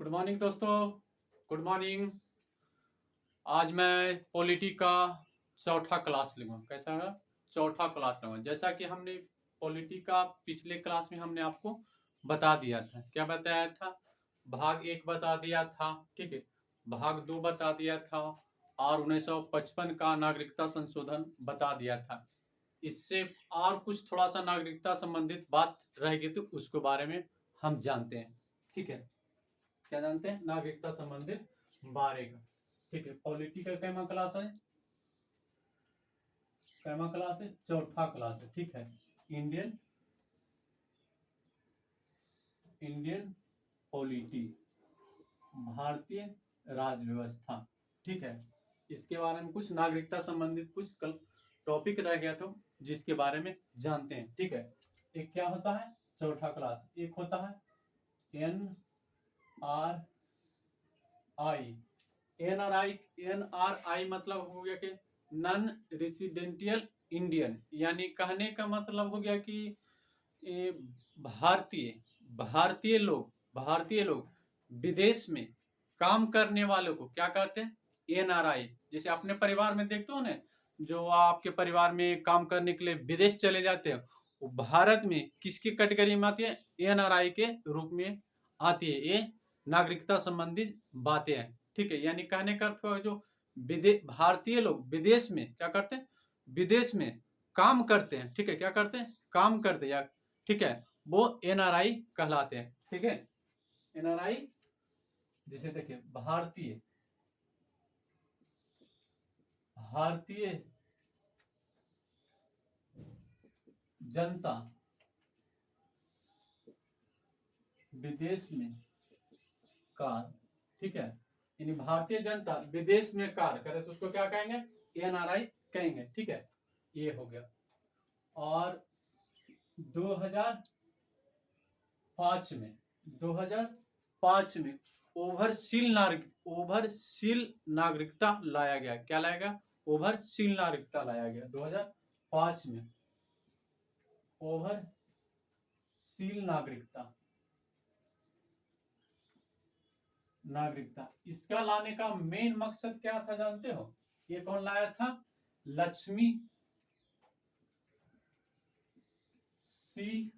Good morning दोस्तों। Good morning. आज मैं पॉलिटी का चौथा क्लास लूँगा। कैसा है? चौथा क्लास लूँगा। जैसा कि हमने पॉलिटी का पिछले क्लास में हमने आपको बता दिया था। क्या बताया था? भाग 1 बता दिया था, ठीक है। भाग 2 बता दिया था और 1955 का नागरिकता संशोधन बता दिया था। इससे और कुछ थोड़ा सा नागरिकता संबंधित बात रहेगी तो उसके बारे में हम जानते हैं, ठीक है। क्या जानते हैं? नागरिकता संबंधित बारे का, ठीक है। पॉलिटी का कैमा क्लास है? कैमा क्लास है? चौथा क्लास है, ठीक है। इंडियन पॉलिटी, भारतीय राज्य व्यवस्था, ठीक है। इसके बारे में कुछ नागरिकता संबंधित कुछ टॉपिक रह गया तो जिसके बारे में जानते हैं, ठीक है। एक क्या होता है? चौथा क्लास। एक होता है NRI मतलब हो गया कि नॉन रेसिडेंटियल इंडियन, यानी कहने का मतलब हो गया कि भारतीय लोग विदेश में काम करने वालों को क्या कहते हैं? NRI। जैसे अपने परिवार में देखते हो ना, जो आपके परिवार में काम करने के लिए विदेश चले जाते हैं, वो भारत में किसकी कैटेगरी में आती है? NRI के रूप में आती है। ये नागरिकता संबंधित बातें हैं, ठीक है। यानी कहने का अर्थ हुआ जो भारतीय लोग विदेश में क्या करते हैं? विदेश में काम करते हैं, ठीक है। क्या करते हैं? काम करते हैं, या ठीक है, वो NRI कहलाते हैं, ठीक है। NRI जैसे देखिए भारतीय जनता विदेश में कार्य, ठीक है। यानी भारतीय जनता विदेश में कार्य करे तो उसको क्या कहेंगे? NRI कहेंगे, ठीक है। ये हो गया। और 2005 में ओवरसील नागरिकता लाया गया। क्या लाया गया? ओवरसील नागरिकता लाया गया 2005 में। ओवरसील नागरिकता इसका लाने का मेन मकसद क्या था जानते हो? ये कौन लाया था? लक्ष्मी सिंघवी,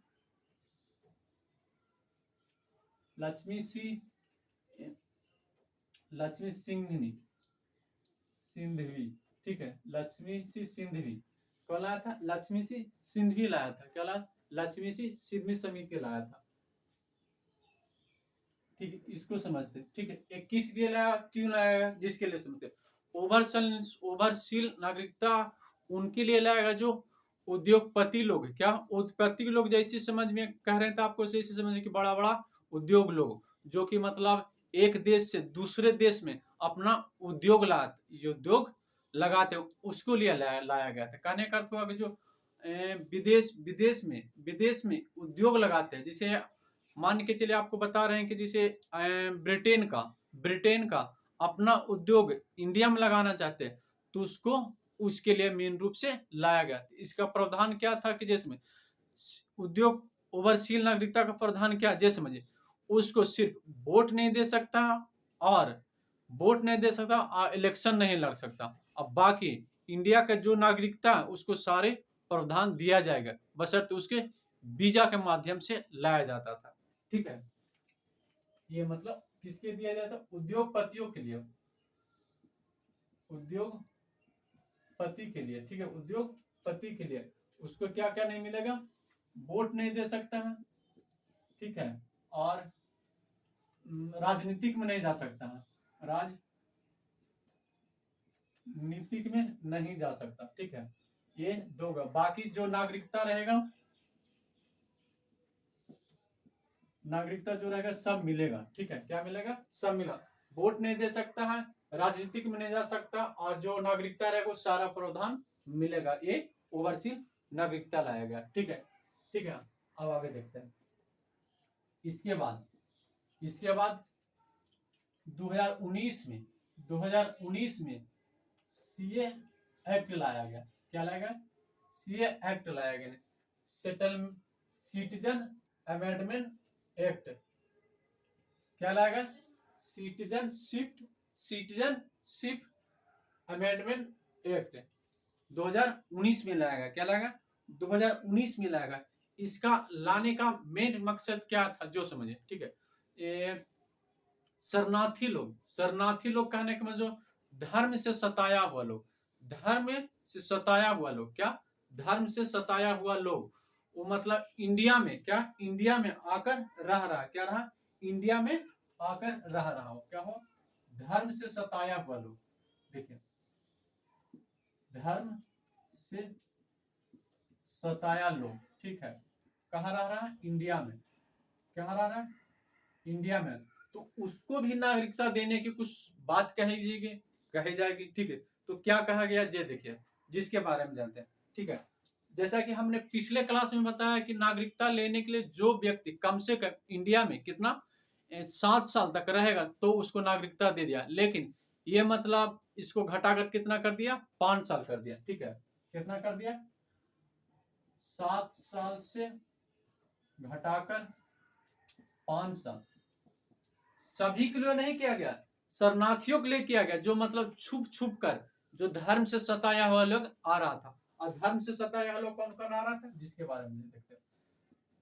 ठीक है। लक्ष्मी सी सिंघवी कौन लाया था? लक्ष्मी सी सिंघवी लाया था। क्या लाया? लक्ष्मी सी सिंघवी समिति लाया था, ठीक है। इसको समझते, ठीक है। एक किस लिए लाया, क्यों लाया, जिसके लिए समझते। ओवरसील नागरिकता उनके लिए लाएगा जो उद्योगपति लोग है। क्या? उद्योगपति लोग जैसे समझ में कह रहे थे आपको, जैसे समझ कि बड़ा बड़ा उद्योग लोग जो कि मतलब एक देश से दूसरे देश में अपना उद्योग लगाते उसको लिए लाया गया था। कहने का अर्थ हुआ कि जो विदेश में उद्योग लगाते हैं, जिसे मान के चलिए आपको बता रहे हैं कि जैसे ब्रिटेन का अपना उद्योग इंडिया में लगाना चाहते हैं तो उसको उसके लिए मेन रूप से लाया गया। इसका प्रावधान क्या था कि जैसे उद्योग ओवरसील नागरिकता का प्रावधान क्या? जैसे समझिए उसको सिर्फ वोट नहीं दे सकता और इलेक्शन नहीं लड़ सकता। अब बाकी इंडिया का जो नागरिकता है उसको सारे प्रावधान दिया जाएगा, बशर्ते उसके वीजा के माध्यम से लाया जाता था, ठीक है। ये मतलब किसके दिया जाता? उद्योगपतियों के लिए, ठीक है। उद्योगपति के लिए उसको क्या क्या नहीं मिलेगा? वोट नहीं दे सकता है, ठीक है। और राजनीतिक में नहीं जा सकता है, राजनीतिक में नहीं जा सकता, ठीक है। ये दो। बाकी जो नागरिकता जो रहेगा सब मिलेगा, ठीक है। क्या मिलेगा? सब मिला। वोट नहीं दे सकता है, राजनीतिक में नहीं जा सकता, और जो नागरिकता रहेगा वो सारा प्रावधान मिलेगा। ये ओवरसील नागरिकता लाया गया, ठीक है। अब आगे देखते हैं। इसके बाद 2019 में सीए एक्ट लाया गया। क्या लाया गया? सीए एक्ट लाया गया, सिटीजन अमेंडमेंट एक्ट। क्या लाया गया? सिटीजनशिप अमेंडमेंट एक्ट 2019 में लाया गया। क्या लाया गया? 2019 में लाया गया। इसका लाने का मेन मकसद क्या था, जो समझे, ठीक है। शरणार्थी लोग कहने का मतलब धर्म से सताया हुआ लोग, धर्म से सताया हुआ लोग, क्या धर्म से सताया हुआ लोग, वो मतलब इंडिया में क्या, इंडिया में आकर रह रहा, क्या रहा, इंडिया में आकर रह रहा हो, क्या हो, धर्म से सताया हुआ लोग। देखिए, धर्म से सताया लोग, ठीक है, कहाँ रह रहा है? इंडिया में। कहाँ रह रहा है? इंडिया में। तो उसको भी नागरिकता देने की कुछ बात कही जाएगी, ठीक है। तो क्या कहा गया, ये देखिए, जिसके बारे में जानते हैं, ठीक है। जैसा कि हमने पिछले क्लास में बताया कि नागरिकता लेने के लिए जो व्यक्ति कम से कम इंडिया में कितना 7 साल तक रहेगा तो उसको नागरिकता दे दिया, लेकिन ये मतलब इसको घटाकर कितना कर दिया, 5 साल कर दिया, ठीक है। कितना कर दिया? 7 साल से घटाकर 5 साल। सभी के लिए नहीं किया गया, शरणार्थियों के लिए किया गया, जो मतलब छुप छुप कर, जो धर्म से सताया हुआ लोग आ रहा था। और धर्म से सताया हुआ लोग कौन कौन आ रहा था, जिसके बारे में देखते हैं।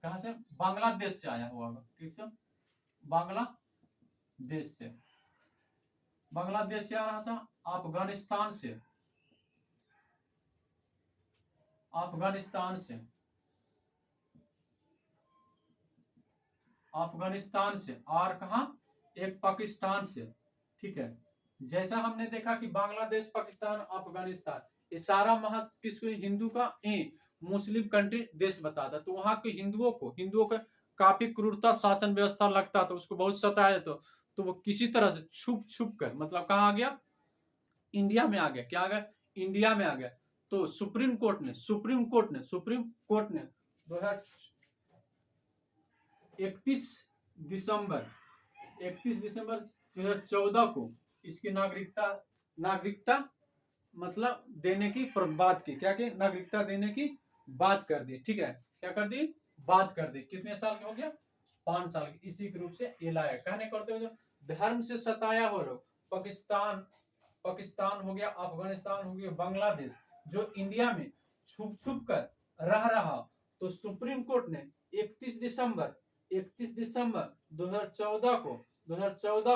कहां से? बांग्लादेश से आया हुआ होगा, ठीक है, बांग्लादेश से। बांग्लादेश से आ रहा था, अफगानिस्तान से, अफगानिस्तान से, अफगानिस्तान से, और कहा, एक पाकिस्तान से, ठीक है। जैसा हमने देखा कि बांग्लादेश, पाकिस्तान, अफगानिस्तान, ये सारा किसको, हिंदू का मुस्लिम कंट्री देश बताता। तो वहां के हिंदुओं को काफी क्रूरता शासन व्यवस्था लगता था, उसको बहुत सताया। तो वो किसी तरह से छुप छुप कर मतलब कहाँ आ गया, इंडिया में आ गया। क्या आ गया? इंडिया में आ गया। तो सुप्रीम कोर्ट ने 31 दिसंबर 2014 को इसकी नागरिकता मतलब देने की बात की। क्या की? नागरिकता देने की बात कर दी, ठीक है। क्या कर दी? बात कर दी। कितने साल के हो गया? 5 साल के। इसी के रूप से ये लाया। कहने करते हुए धर्म से सताया हो लोग, पाकिस्तान हो गया, अफगानिस्तान हो गया, बांग्लादेश, जो इंडिया में छुप छुप कर रह रहा, तो सुप्रीम कोर्ट ने 31 दिसंबर 2014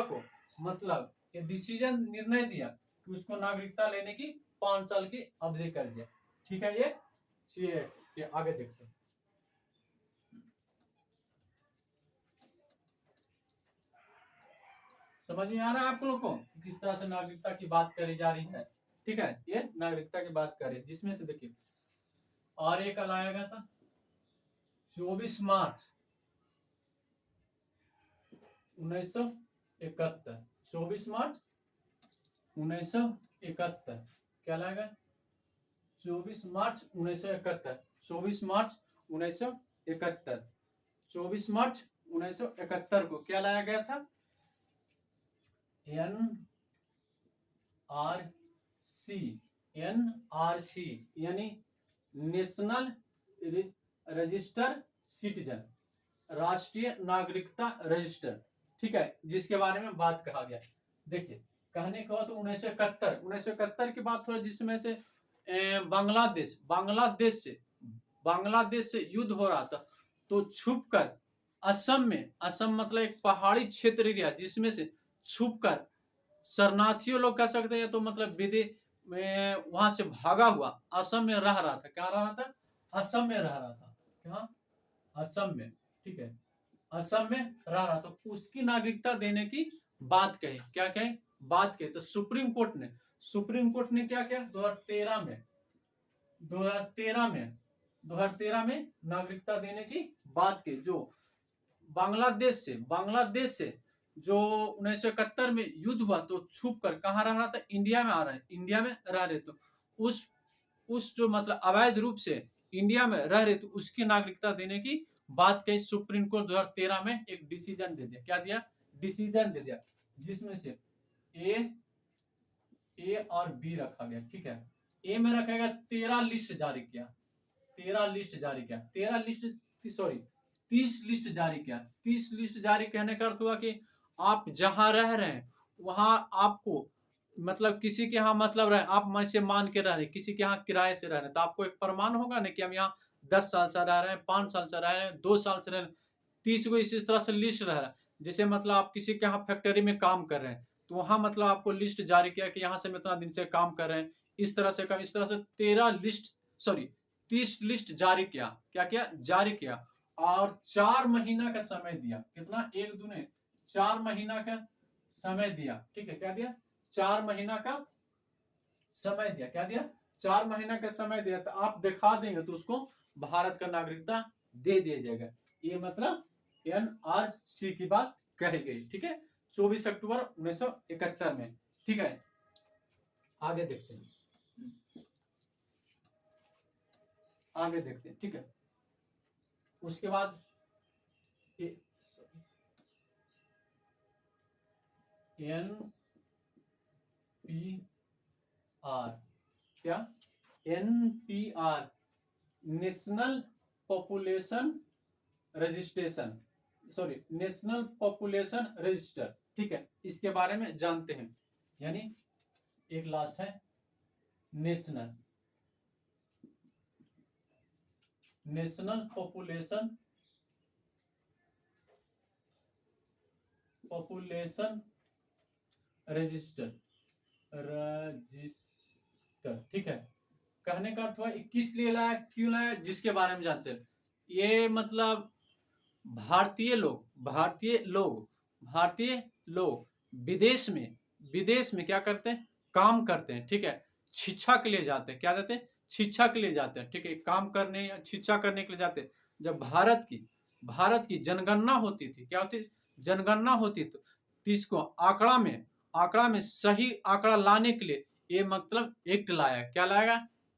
को मतलब ये डिसीजन, निर्णय दिया कि उसको नागरिकता लेने की 5 साल की अवधि कर दिया, ठीक है। ये आगे देखते हैं। समझ में आ रहा है आप लोगों को किस तरह से नागरिकता की बात करी जा रही है, ठीक है। ये नागरिकता की बात करें, जिसमें से देखिए, और एक लाया गया था 24 मार्च 1971। 24 मार्च 1971 क्या लाया गया? 24 मार्च 1971। 24 मार्च 1971 24 मार्च 1971 को क्या लाया गया था? NRC यानी नेशनल रजिस्टर सिटीजन, राष्ट्रीय नागरिकता रजिस्टर, ठीक है, जिसके बारे में बात कहा गया। देखिए, कहने को तो 1971 की बात हो, जिसमें से बांग्लादेश से युद्ध हो रहा था। तो छुपकर असम मतलब एक पहाड़ी क्षेत्र एरिया, जिसमें से छुपकर शरणार्थियों लोग कह सकते हैं, तो मतलब विदेश में वहां से भागा हुआ असम में रह रहा था। क्या रह रहा था? असम में रह रहा था। कहाँ? असम में, ठीक है, असम में रह रहा। तो उसकी नागरिकता देने की बात कही। क्या कही? बात कही। तो सुप्रीम कोर्ट ने क्या किया? 2013 में नागरिकता देने की बात की। जो बांग्लादेश से जो 1971 में युद्ध हुआ, तो छुप कर कहाँ रह रहा था? इंडिया में आ रहा है, इंडिया में रह रहे। तो उस जो मतलब अवैध रूप से इंडिया में रह रहे, तो उसकी नागरिकता देने की बात कही। सुप्रीम कोर्ट 2013 में एक डिसीजन दे दिया। क्या दिया? डिसीजन दे दिया, जिसमें से ए और बी रखा गया, ठीक है। ए में रखा गया 30 लिस्ट जारी किया 30 लिस्ट जारी कहने का अर्थ हुआ कि आप जहां रह रहे हैं वहां आपको मतलब किसी के यहाँ मतलब रहे, आप मन से मान के रह रहे हैं, किसी के यहाँ किराए से रह रहे हैं, तो आपको एक प्रमाण होगा ना कि हम यहाँ 10 साल से रह रहे हैं, 5 साल से रह रहे हैं, 2 साल से रह रहे हैं, 30 को इसी तरह से लिस्ट रह रहा है। जैसे मतलब आप किसी के यहाँ फैक्ट्री में काम कर रहे हैं, तो वहां मतलब आपको लिस्ट जारी किया कि यहाँ से हम इतना दिन से काम कर रहे हैं, इस तरह से काम, इस तरह से 30 लिस्ट जारी किया। क्या किया? जारी किया। और 4 महीना का समय दिया। कितना? 1 दूने 4 महीना का समय दिया। ठीक है, क्या दिया? 4 महीना का समय दिया। क्या दिया? 4 महीना का समय दिया। तो आप दिखा देंगे तो उसको भारत का नागरिकता दे दिया जाएगा। ये मतलब एनआरसी की बात कही गई। ठीक है, 24 अक्टूबर 1971 में। ठीक है, आगे देखते हैं, आगे देखते हैं। ठीक है, उसके बाद एन पी आर, क्या? NPR, national population registration, sorry national population register. ठीक है, इसके बारे में जानते हैं। यानी एक लास्ट है नेशनल पॉपुलेशन रजिस्टर। ठीक है, कहने का अर्थ हुआ किस लिए लाया, क्यों लाया, जिसके बारे में जानते हैं। ये मतलब भारतीय लोग विदेश में क्या करते हैं? काम करते हैं। ठीक है, शिक्षा के लिए जाते हैं। क्या जाते हैं? शिक्षा के लिए जाते हैं। ठीक है, काम करने या शिक्षा करने के लिए जाते हैं। जब भारत की जनगणना होती थी, क्या होती? जनगणना होती तो इसको आंकड़ा में सही आंकड़ा लाने के लिए ये मतलब एक्ट लाया। क्या लाएगा?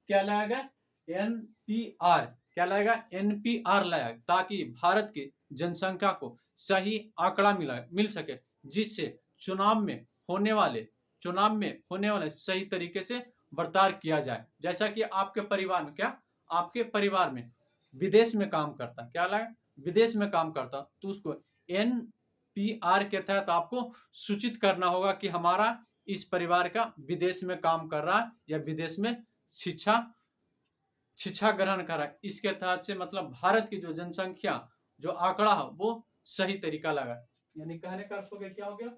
क्या लाएगा? एनपीआर। क्या लाएगा? एनपीआर लाया, ताकि भारत की जनसंख्या को सही आंकड़ा मिल सके, जिससे चुनाव में होने वाले सही तरीके से बर्ताव किया जाए। जैसा कि आपके परिवार में, क्या आपके परिवार में विदेश में काम करता, क्या लाएगा? विदेश में काम करता, तो उसको एनपीआर के तहत आपको सूचित करना होगा कि हमारा इस परिवार का विदेश में काम कर रहा है या विदेश में शिक्षा ग्रहण कर रहा है। इसके तहत से मतलब भारत की जो जनसंख्या जो आंकड़ा है वो सही तरीका लगा। यानी कहने का अर्थ हो गया, क्या हो गया?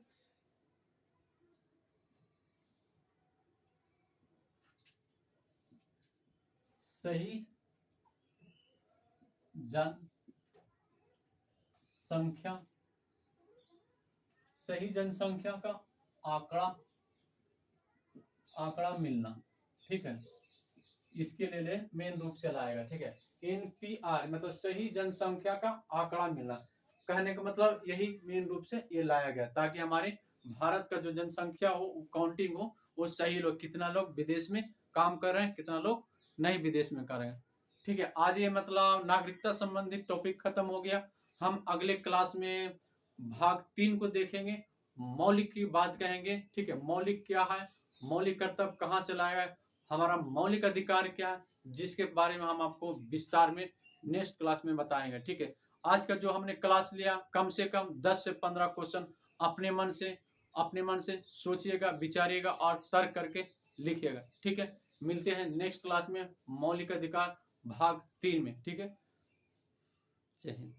सही जनसंख्या का आंकड़ा मिलना। ठीक है, इसके लिए मेन रूप से लाएगा। ठीक है, एनपीआर मतलब सही जनसंख्या का आंकड़ा मिलना। कहने का मतलब यही मेन रूप से ये लाया गया, ताकि हमारे भारत का जो जनसंख्या हो, काउंटिंग हो, वो सही लोग, कितना लोग विदेश में काम कर रहे हैं, कितना लोग नहीं विदेश में कर रहे हैं। ठीक है, आज ये मतलब नागरिकता संबंधित टॉपिक खत्म हो गया। हम अगले क्लास में भाग 3 को देखेंगे, मौलिक की बात कहेंगे। ठीक है, मौलिक क्या है, मौलिक कर्तव्य कहाँ से लाया है, हमारा मौलिक अधिकार क्या है, जिसके बारे में हम आपको विस्तार में नेक्स्ट क्लास में बताएंगे। ठीक है, आज का जो हमने क्लास लिया, कम से कम 10 से 15 क्वेश्चन अपने मन से सोचिएगा, विचारिएगा और तर्क करके लिखिएगा। ठीक है, मिलते हैं नेक्स्ट क्लास में मौलिक अधिकार भाग 3 में। ठीक है, जय हिंद।